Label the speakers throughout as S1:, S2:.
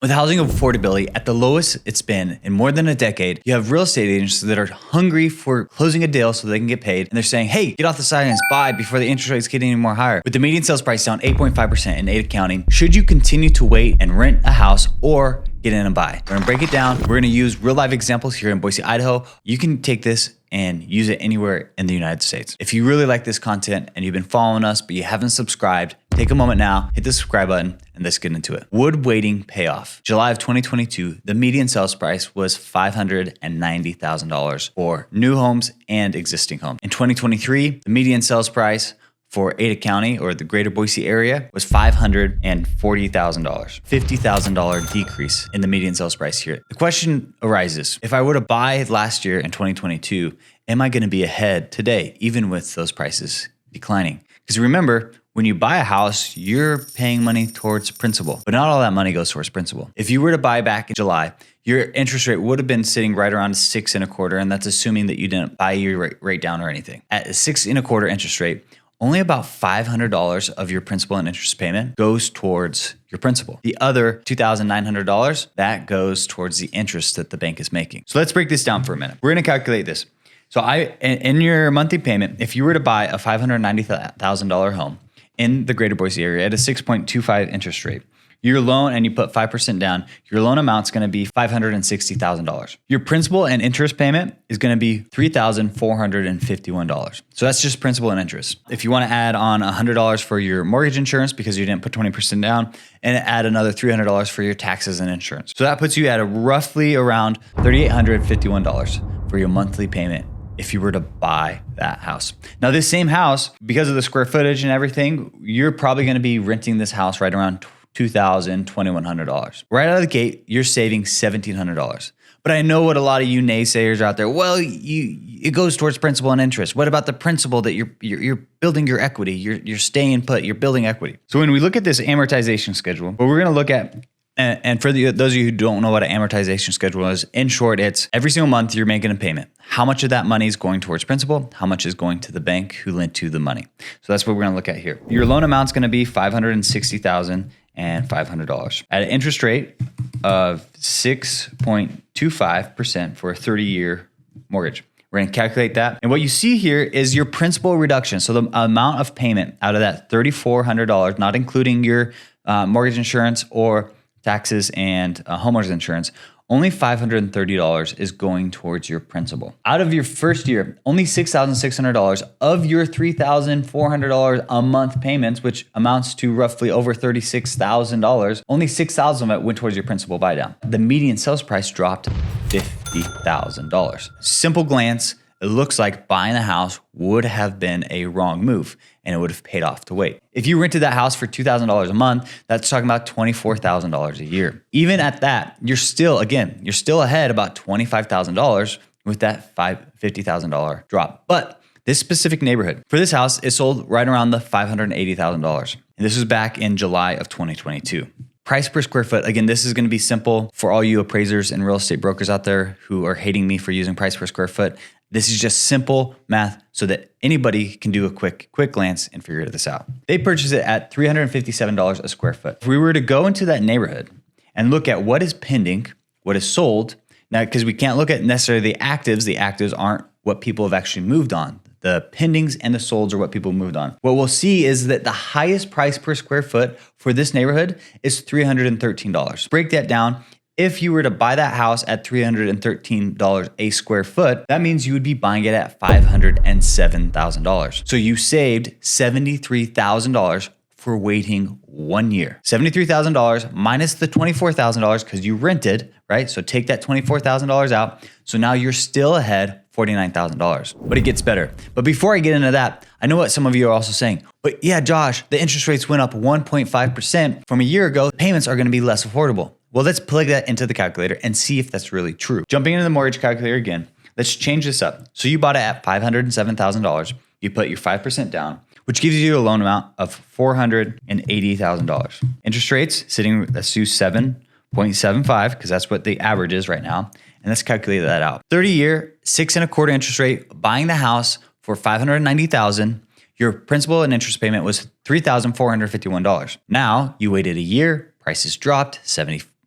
S1: With housing affordability at the lowest it's been in more than a decade, you have real estate agents that are hungry for closing a deal so they can get paid. And they're saying, hey, get off the sidelines, buy before the interest rates get any more higher. With the median sales price down 8.5% in Ada County, should you continue to wait and rent a house or get in and buy? We're gonna break it down. We're gonna use real life examples here in Boise, Idaho. You can take this and use it anywhere in the United States. If you really like this content and you've been following us, but you haven't subscribed, take a moment now, hit the subscribe button, and let's get into it. Would waiting pay off? July of 2022, the median sales price was $590,000 for new homes and existing homes. In 2023, the median sales price for Ada County or the greater Boise area was $540,000, $50,000 decrease in the median sales price here. The question arises, if I were to buy last year in 2022, am I gonna be ahead today, even with those prices declining? Because remember, when you buy a house, you're paying money towards principal, but not all that money goes towards principal. If you were to buy back in July, your interest rate would have been sitting right around 6.25%, and that's assuming that you didn't buy your rate down or anything. At a 6.25% interest rate, only about $500 of your principal and interest payment goes towards your principal. The other $2,900, that goes towards the interest that the bank is making. So let's break this down for a minute. We're gonna calculate this. So in your monthly payment, if you were to buy a $590,000 home in the greater Boise area at a 6.25 interest rate, your loan, and you put 5% down, your loan amount's gonna be $560,000. Your principal and interest payment is gonna be $3,451. So that's just principal and interest. If you wanna add on $100 for your mortgage insurance because you didn't put 20% down, and add another $300 for your taxes and insurance. So that puts you at a roughly around $3,851 for your monthly payment if you were to buy that house. Now this same house, because of the square footage and everything, you're probably gonna be renting this house right around $2,000, $2,100. Right out of the gate, you're saving $1,700. But I know what a lot of you naysayers are out there. Well, it goes towards principal and interest. What about the principal that you're building your equity? You're staying put. You're building equity. So when we look at this amortization schedule, what we're going to look at, and for those of you who don't know what an amortization schedule is, in short, it's every single month you're making a payment. How much of that money is going towards principal? How much is going to the bank who lent you the money? So that's what we're going to look at here. Your loan amount's going to be $560,500 at an interest rate of 6.25% for a 30-year mortgage. We're going to calculate that. And what you see here is your principal reduction. So the amount of payment out of that $3,400, not including your mortgage insurance or taxes and homeowner's insurance, only $530 is going towards your principal. Out of your first year, only $6,600 of your $3,400 a month payments, which amounts to roughly over $36,000, only $6,000 of it went towards your principal buy down. The median sales price dropped $50,000. Simple glance, it looks like buying a house would have been a wrong move and it would have paid off to wait. If you rented that house for $2,000 a month, that's talking about $24,000 a year. Even at that, you're still ahead about $25,000 with that $50,000 drop. But this specific neighborhood for this house is sold right around the $580,000. And this was back in July of 2022. Price per square foot, again, this is gonna be simple for all you appraisers and real estate brokers out there who are hating me for using price per square foot. This is just simple math so that anybody can do a quick glance and figure this out. They purchased it at $357 a square foot. If we were to go into that neighborhood and look at what is pending, what is sold, now, because we can't look at necessarily the actives aren't what people have actually moved on. The pendings and the solds are what people moved on. What we'll see is that the highest price per square foot for this neighborhood is $313. Break that down. If you were to buy that house at $313 a square foot, that means you would be buying it at $507,000. So you saved $73,000 for waiting 1 year. $73,000 minus the $24,000 because you rented, right? So take that $24,000 out. So now you're still ahead $49,000, but it gets better. But before I get into that, I know what some of you are also saying, but yeah, Josh, the interest rates went up 1.5% from a year ago. Payments are gonna be less affordable. Well, let's plug that into the calculator and see if that's really true. Jumping into the mortgage calculator again, let's change this up. So you bought it at $507,000. You put your 5% down, which gives you a loan amount of $480,000. Interest rates sitting, let's do 7.75 because that's what the average is right now. And let's calculate that out. 30-year, 6.25% interest rate, buying the house for $590,000. Your principal and interest payment was $3,451. Now you waited a year, prices dropped,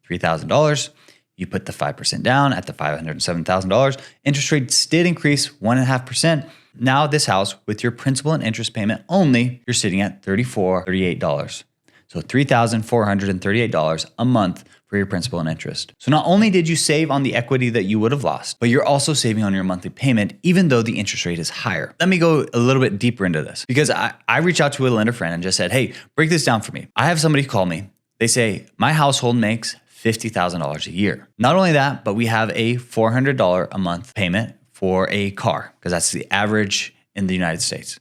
S1: $3,000. You put the 5% down at the $507,000. Interest rates did increase 1.5%. Now this house, with your principal and interest payment only, you're sitting at $38. So $3,438 a month for your principal and interest. So not only did you save on the equity that you would have lost, but you're also saving on your monthly payment, even though the interest rate is higher. Let me go a little bit deeper into this, because I reached out to a lender friend and just said, hey, break this down for me. I have somebody call me. They say, my household makes $50,000 a year. Not only that, but we have a $400 a month payment for a car, because that's the average in the United States.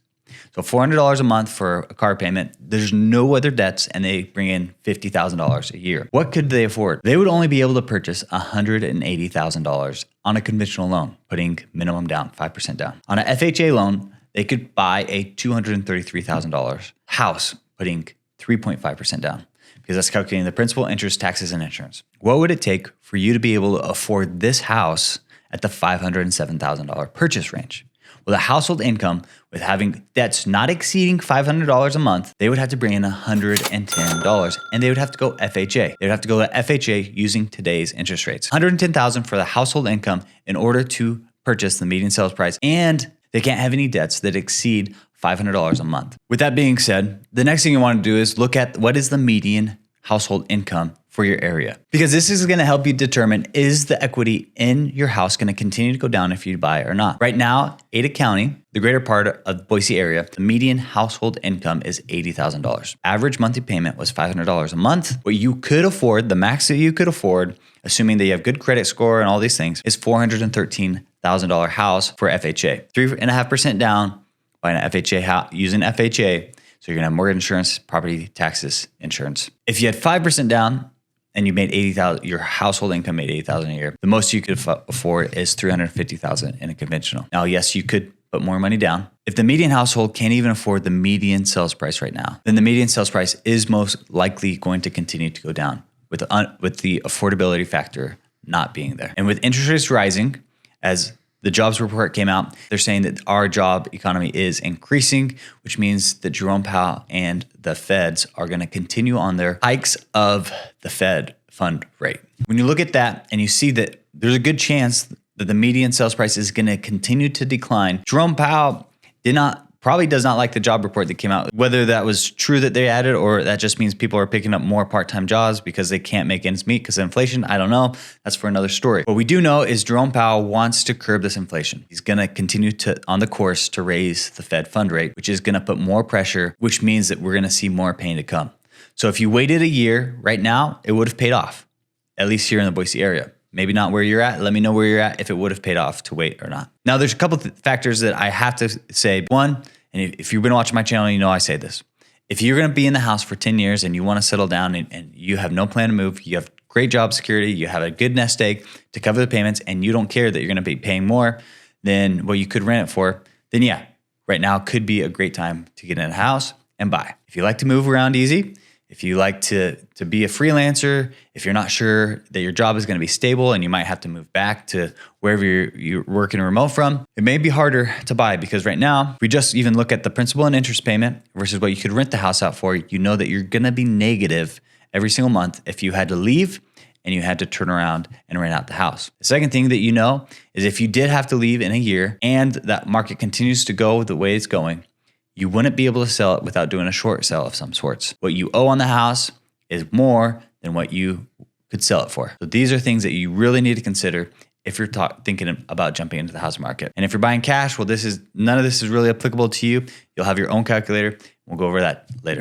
S1: So $400 a month for a car payment. There's no other debts, and they bring in $50,000 a year. What could they afford? They would only be able to purchase $180,000 on a conventional loan, putting minimum down, 5% down. On an FHA loan, they could buy a $233,000 house, putting 3.5% down, because that's calculating the principal, interest, taxes, and insurance. What would it take for you to be able to afford this house at the $507,000 purchase range? Well, the household income, with having debts not exceeding $500 a month, they would have to bring in $110, and they would have to go FHA. They would have to go to FHA using today's interest rates. $110,000 for the household income in order to purchase the median sales price, and they can't have any debts that exceed $500 a month. With that being said, the next thing you want to do is look at what is the median household income for your area, because this is going to help you determine, is the equity in your house going to continue to go down if you buy or not. Right now, Ada County, the greater part of Boise area, the median household income is $80,000. Average monthly payment was $500 a month. What you could afford, the max that you could afford, assuming that you have good credit score and all these things, is $413,000 house for FHA. 3.5% down by an FHA house using FHA. So you're going to have mortgage insurance, property taxes, insurance. If you had 5% down, and you made $80,000, your household income made $80,000 a year, the most you could afford is $350,000 in a conventional. Now, yes, you could put more money down. If the median household can't even afford the median sales price right now, then the median sales price is most likely going to continue to go down with the affordability factor not being there. And with interest rates rising, as the jobs report came out, they're saying that our job economy is increasing, which means that Jerome Powell and the Feds are going to continue on their hikes of the Fed fund rate. When you look at that and you see that there's a good chance that the median sales price is going to continue to decline, Jerome Powell probably does not like the job report that came out. Whether that was true that they added, or that just means people are picking up more part-time jobs because they can't make ends meet because of inflation, I don't know. That's for another story. What we do know is Jerome Powell wants to curb this inflation. He's going to continue on the course to raise the Fed fund rate, which is going to put more pressure, which means that we're going to see more pain to come. So if you waited a year right now, it would have paid off, at least here in the Boise area. Maybe not where you're at. Let me know where you're at if it would have paid off to wait or not. Now, there's a couple of factors that I have to say. One, and if you've been watching my channel, you know I say this. If you're going to be in the house for 10 years and you want to settle down and you have no plan to move, you have great job security, you have a good nest egg to cover the payments, and you don't care that you're going to be paying more than what you could rent it for, then yeah, right now could be a great time to get in a house and buy. If you like to move around easy, if you like to be a freelancer, if you're not sure that your job is going to be stable and you might have to move back to wherever you're working remote from, it may be harder to buy, because right now, if we just even look at the principal and interest payment versus what you could rent the house out for, you know that you're going to be negative every single month if you had to leave and you had to turn around and rent out the house. The second thing that you know is if you did have to leave in a year and that market continues to go the way it's going, you wouldn't be able to sell it without doing a short sale of some sorts. What you owe on the house is more than what you could sell it for. So these are things that you really need to consider if you're thinking about jumping into the house market. And if you're buying cash, well, none of this is really applicable to you. You'll have your own calculator. We'll go over that later.